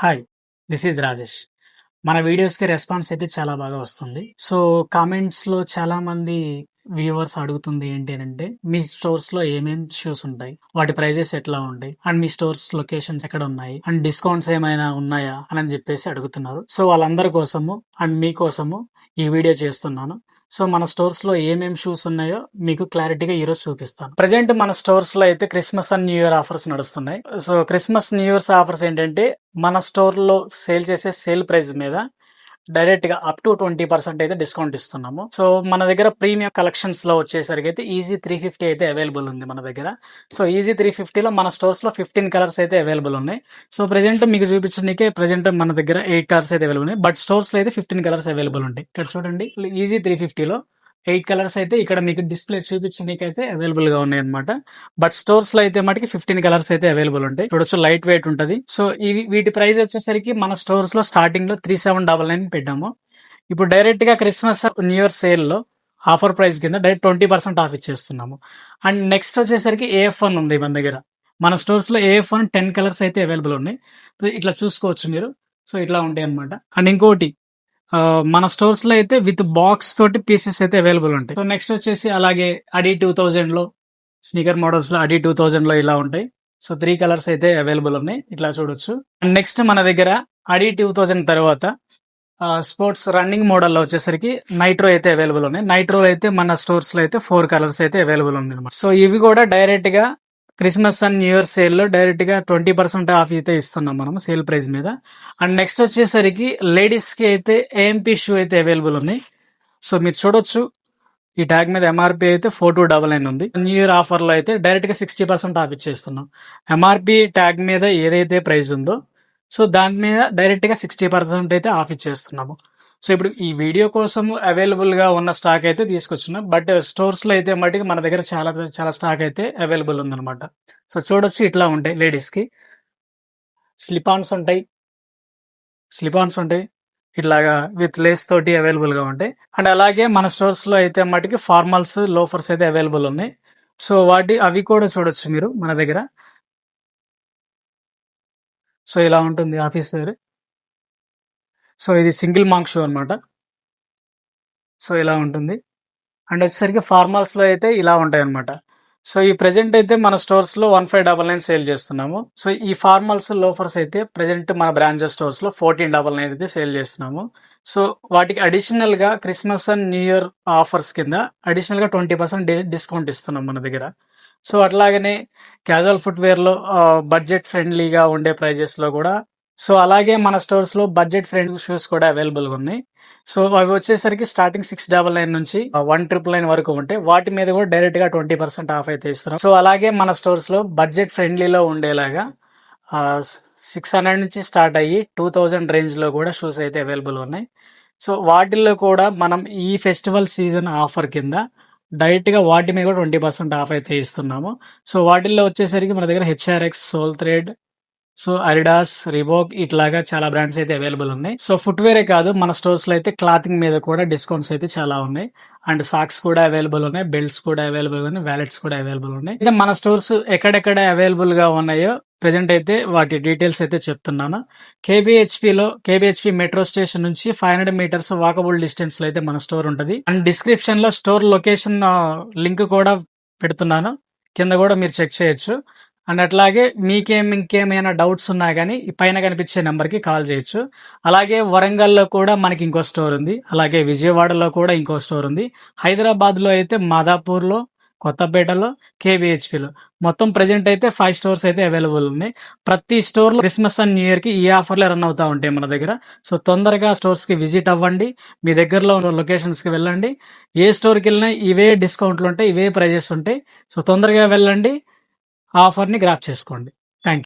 Hi, this is Rajesh. మన వీడియోస్‌కి response అయితే చాలా బాగా వస్తుంది. సో, కామెంట్స్‌లో చాలామంది వ్యూవర్స్ అడుగుతుంది ఏంటి అనంటే, మీ స్టోర్స్‌లో ఏమేం షూస్ ఉంటాయి? వాటి ప్రైజెస్ ఎట్లా ఉంటాయి? అండ్ మీ స్టోర్స్ లొకేషన్స్ ఎక్కడున్నాయి? అండ్ డిస్కౌంట్స్ ఏమైనా ఉన్నాయా? అని జెప్పేసి అడుగుతున్నారు. సో, వాళ్ళందరి కోసము అండ్ మీకోసము ఈ వీడియో చేస్తున్నాను. సో, మన స్టోర్స్‌లో ఏమేం షూస్ ఉన్నాయో మీకు క్లారిటీగా ఈరోజు చూపిస్తాను. ప్రెజెంట్ మన స్టోర్స్‌లో అయితే Christmas and new year offers నడుస్తున్నాయి. So, Christmas, new year's offers ఏంటంటే, మన స్టోర్‌లో సేల్ చేసే సేల్ ప్రైస్ మీద డైరెక్ట్‌గా అప్ టు 20% అయితే డిస్కౌంట్ ఇస్తున్నాము. సో, మన దగ్గర ప్రీమియం కలెక్షన్స్‌లో వచ్చేసరికి అయితే ఈజీ 350 అయితే అవైలబుల్ ఉంది మన దగ్గర. సో, ఈజీ 350లో మన స్టోర్స్‌లో 15 కలర్స్ అయితే అవైలబుల్ ఉన్నాయి. సో, ప్రెజెంట్ మీకు చూపించడానికే ప్రెజెంట్ మన దగ్గర 8 కలర్స్ అయితే అవైలబుల్ ఉన్నాయి. బట్ స్టోర్స్‌లో అయితే 15 కలర్స్ అవైలబుల్ ఉంటాయి. ఇక్కడ చూడండి, ఈజీ 350లో 8 కలర్స్ అయితే ఇక్కడ మీకు డిస్ప్లే చూపించడానికైతే అవైలబుల్ గా ఉన్నాయి అనమాట. బట్ స్టోర్స్ లో అయితే మటుకి 15 కలర్స్ అయితే అవైలబుల్ ఉంటాయి. చూడొచ్చు, లైట్ వెయిట్ ఉంటది. సో వీటి ప్రైస్ వచ్చేసరికి మన స్టోర్స్ లో స్టార్టింగ్ లో 3799 పెట్టాము. ఇప్పుడు డైరెక్ట్ గా క్రిస్మస్ న్యూ ఇయర్ సేల్ లో ఆఫర్ ప్రైస్ కింద డైరెక్ట్ 20% ఆఫ్ ఇచ్చేస్తున్నాము. అండ్ నెక్స్ట్ వచ్చేసరికి AF1 ఉంది మన దగ్గర. మన స్టోర్స్ లో AF1 10 కలర్స్ అయితే అవైలబుల్ ఉన్నాయి. ఇట్లా చూసుకోవచ్చు మీరు. సో ఇట్లా ఉంటాయి అనమాట. అండ్ ఇంకోటి, మన స్టోర్స్ లో అయితే విత్ బాక్స్ తోటి పీసెస్ అయితే అవైలబుల్ ఉంటాయి. సో నెక్స్ట్ వచ్చేసి అలాగే అడి 2000 లో స్నీకర్ మోడల్స్ లో అడి 2000 లో ఇలా ఉంటాయి. సో 3 కలర్స్ అయితే అవైలబుల్ ఉన్నాయి, ఇట్లా చూడొచ్చు. అండ్ నెక్స్ట్ మన దగ్గర అడి 2000 తర్వాత స్పోర్ట్స్ రన్నింగ్ మోడల్ లో వచ్చేసరికి నైట్రో అయితే అవైలబుల్ ఉన్నాయి. నైట్రో అయితే మన స్టోర్స్ లో అయితే 4 కలర్స్ అయితే అవైలబుల్ ఉంది అనమాట. సో ఇవి కూడా డైరెక్ట్ గా Christmas and new year sale లో డైరెక్ట్ గా 20% ఆఫ్ అయితే ఇస్తున్నాం మనం సేల్ ప్రైస్ మీద. అండ్ నెక్స్ట్ వచ్చేసరికి లేడీస్ కి అయితే AMP షూ అయితే అవైలబుల్ ఉన్నాయి. సో మీరు చూడొచ్చు, ఈ ట్యాగ్ మీద MRP అయితే 4299 ఉంది. న్యూ ఇయర్ ఆఫర్ లో అయితే డైరెక్ట్ గా 60% ఆఫ్ ఇచ్చేస్తున్నాం. MRP ట్యాగ్ మీద ఏదైతే ప్రైస్ ఉందో సో దాని మీద డైరెక్ట్ గా 60% అయితే ఆఫ్ ఇచ్చేస్తున్నాము. సో ఇప్పుడు ఈ వీడియో కోసం అవైలబుల్ గా ఉన్న స్టాక్ అయితే తీసుకొచ్చున్నాం. బట్ స్టోర్స్ లో అయితే మటుకు మన దగ్గర చాలా చాలా స్టాక్ అయితే అవైలబుల్ ఉందన్నమాట. సో చూడొచ్చు, ఇట్లా ఉంటాయి. లేడీస్ కి స్లిప్ ఆన్స్ ఉంటాయి, ఇట్లాగా విత్ లేస్ తోటి అవైలబుల్ గా ఉంటాయి. అండ్ అలాగే మన స్టోర్స్ లో అయితే మటుకి ఫార్మల్స్, లోఫర్స్ అయితే అవైలబుల్ ఉన్నాయి. సో అవి కూడా చూడొచ్చు మీరు మన దగ్గర. సో ఇలా ఉంటుంది ఆఫీస్ వేర్. సో ఇది సింగిల్ మాంక్ షూ అనమాట. సో ఇలా ఉంటుంది. అండ్ వచ్చేసరికి ఫార్మల్స్ లో అయితే ఇలా ఉంటాయి అనమాట. సో ఈ ప్రెజెంట్ అయితే మన స్టోర్స్ లో 1599 సేల్ చేస్తున్నాము. సో ఈ ఫార్మల్స్, లోఫర్స్ అయితే ప్రెజెంట్ మన బ్రాంచెస్ స్టోర్స్ లో 1499 అయితే సేల్ చేస్తున్నాము. సో వాటికి అడిషనల్ గా Christmas and new year offers కింద అడిషనల్ గా 20% డిస్కౌంట్ ఇస్తున్నాం మన దగ్గర. సో అట్లాగనే క్యాజువల్ ఫుట్వేర్ లో బడ్జెట్ ఫ్రెండ్లీగా ఉండే ప్రైజెస్ లో కూడా, సో అలాగే మన స్టోర్స్ లో బడ్జెట్ ఫ్రెండ్లీ షూస్ కూడా అవైలబుల్ గా ఉన్నాయి. సో అవి వచ్చేసరికి స్టార్టింగ్ 699 నుంచి 1999 వరకు ఉంటాయి. వాటి మీద కూడా డైరెక్ట్ గా 20% ఆఫ్ అయితే ఇస్తున్నాం. సో అలాగే మన స్టోర్స్ లో బడ్జెట్ ఫ్రెండ్లీలో ఉండేలాగా 600 నుంచి స్టార్ట్ అయ్యి 2000 రేంజ్ లో కూడా షూస్ అయితే అవైలబుల్ ఉన్నాయి. సో వాటిల్లో కూడా మనం ఈ ఫెస్టివల్ సీజన్ ఆఫర్ కింద డైరెక్ట్ గా వాటి మీద కూడా 20% ఆఫ్ అయితే ఇస్తున్నాము. సో వాటిల్లో వచ్చేసరికి మన దగ్గర HRX, Soul Thread, so Adidas, Reebok ఇట్లాగా చాలా బ్రాండ్స్ అయితే అవైలబుల్ ఉన్నాయి. సో ఫుట్వేరే కాదు, మన స్టోర్స్ లో అయితే క్లాతింగ్ మీద కూడా డిస్కౌంట్స్ అయితే చాలా ఉన్నాయి. అండ్ సాక్స్ కూడా అవైలబుల్ ఉన్నాయి, బెల్ట్స్ కూడా అవైలబుల్ ఉన్నాయి, వ్యాలెట్స్ కూడా అవైలబుల్ ఉన్నాయి. అయితే మన స్టోర్స్ ఎక్కడెక్కడ అవైలబుల్ గా ఉన్నాయో ప్రెజెంట్ అయితే వాటి డీటెయిల్స్ అయితే చెప్తున్నాను. కేబిహెచ్పి మెట్రో స్టేషన్ నుంచి 500 మీటర్స్ వాకబుల్ డిస్టెన్స్ లో అయితే మన స్టోర్ ఉంటుంది. అండ్ డిస్క్రిప్షన్ లో స్టోర్ లొకేషన్ లింక్ కూడా పెడుతున్నాను, కింద కూడా మీరు చెక్ చేయొచ్చు. అండ్ అట్లాగే ఇంకేమైనా డౌట్స్ ఉన్నా కానీ ఈ పైన కనిపించే నెంబర్కి కాల్ చేయొచ్చు. అలాగే వరంగల్లో కూడా మనకి ఇంకో స్టోర్ ఉంది, అలాగే విజయవాడలో కూడా ఇంకో స్టోర్ ఉంది. హైదరాబాద్లో అయితే మాదాపూర్లో, కొత్తపేటలో, కేబిహెచ్పిలో మొత్తం ప్రెజెంట్ అయితే 5 స్టోర్స్ అయితే అవైలబుల్ ఉన్నాయి. ప్రతి స్టోర్లో క్రిస్మస్ అండ్ న్యూ ఇయర్కి ఈ ఆఫర్లే రన్ అవుతూ ఉంటాయి మన దగ్గర. సో తొందరగా స్టోర్స్కి విజిట్ అవ్వండి, మీ దగ్గరలో ఉన్న లొకేషన్స్కి వెళ్ళండి. ఏ స్టోర్కి వెళ్ళినా ఇవే డిస్కౌంట్లు ఉంటాయి, ఇవే ప్రైజెస్ ఉంటాయి. సో తొందరగా వెళ్ళండి, ఆఫర్ని గ్రాప్ చేసుకోండి.